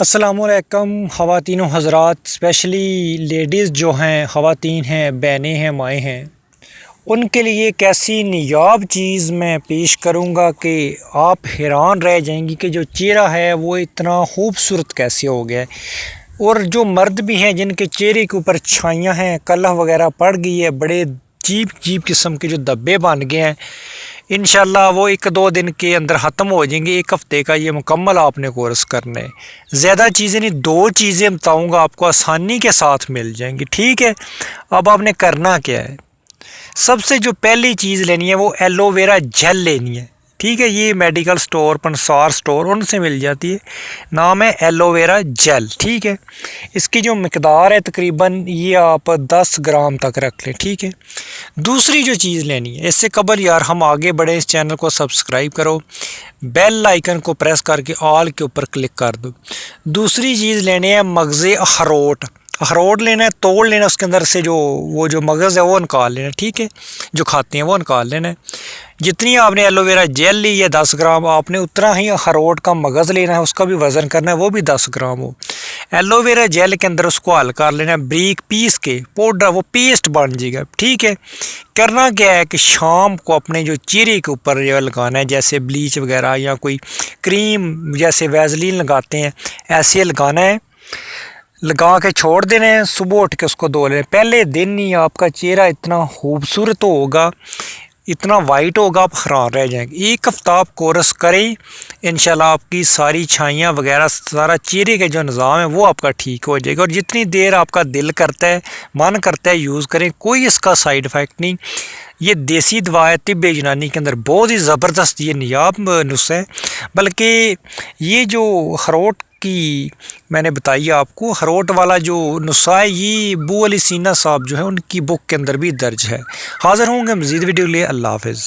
अस्सलामुअलैकुम ख़वातीन हज़रात, specially ladies जो हैं, ख़वातीन हैं, बहनें हैं, माएँ हैं, उनके लिए एक ऐसी नायाब चीज़ मैं पेश करूँगा कि आप हैरान रह जाएंगी कि जो चेहरा है वो इतना खूबसूरत कैसे हो गया है। और जो मर्द भी हैं जिनके चेहरे के ऊपर छाइयाँ हैं, कलह वगैरह पड़ गई है, बड़े अजीब अजीब किस्म के जो धब्बे बन गए हैं, इंशाल्लाह वो 1-2 दिन के अंदर ख़त्म हो जाएंगे। 1 हफ़्ते का ये मुकम्मल आपने कोर्स करना है। ज़्यादा चीज़ें नहीं, 2 चीज़ें बताऊंगा, आपको आसानी के साथ मिल जाएंगी। ठीक है, अब आपने करना क्या है, सबसे जो पहली चीज़ लेनी है वो एलोवेरा जेल लेनी है। ठीक है, ये मेडिकल स्टोर, पंसार स्टोर, उनसे मिल जाती है। नाम है एलोवेरा जेल। ठीक है, इसकी जो मकदार है तकरीबन ये आप 10 ग्राम तक रख लें। ठीक है, दूसरी जो चीज़ लेनी है, इससे कबल यार हम आगे बढ़े, इस चैनल को सब्सक्राइब करो, बेल आइकन को प्रेस करके ऑल के ऊपर क्लिक कर दो। दूसरी चीज़ लेनी है मगज़े अखरोट। अखरोट लेना है, तोड़ लेना, उसके अंदर से जो वो जो मगज़ है वो निकाल लेना। ठीक है, जो खाते हैं वो निकाल लेना है। जितनी आपने एलोवेरा जेल ली है 10 ग्राम, आपने उतना ही अखरोट का मगज़ लेना है, उसका भी वज़न करना है, वो भी 10 ग्राम हो। एलोवेरा जेल के अंदर उसको हल कर लेना है, बारीक पीस के पाउडर, वो पेस्ट बन जाएगा। ठीक है, करना क्या है कि शाम को अपने जो चेहरे के ऊपर जो लगाना है, जैसे ब्लीच वगैरह या कोई क्रीम जैसे वैसलीन लगाते हैं, ऐसे लगाना है, लगा के छोड़ देना है। सुबह उठ के उसको धो लें। पहले दिन ही आपका चेहरा इतना खूबसूरत होगा, इतना वाइट होगा, आप हैरान रह जाएंगे। 1 हफ़्ता आप कोर्स करें, इंशाल्लाह आपकी सारी छाइयाँ वगैरह, सारा चेहरे का जो निज़ाम है वो आपका ठीक हो जाएगा। और जितनी देर आपका दिल करता है, मन करता है, यूज़ करें, कोई इसका साइड इफ़ेक्ट नहीं। ये देसी दवा है, तिब्ब यूनानी के अंदर बहुत ही ज़बरदस्त ये नायाब नुस्खा है। बल्कि ये जो अखरोट की मैंने बताई आपको, अखरोट वाला जो नुस्खा है, ये अबू अली सीना साहब जो है उनकी बुक के अंदर भी दर्ज है। हाज़िर होंगे मज़ीद वीडियो के लिए। अल्लाह हाफ़िज़।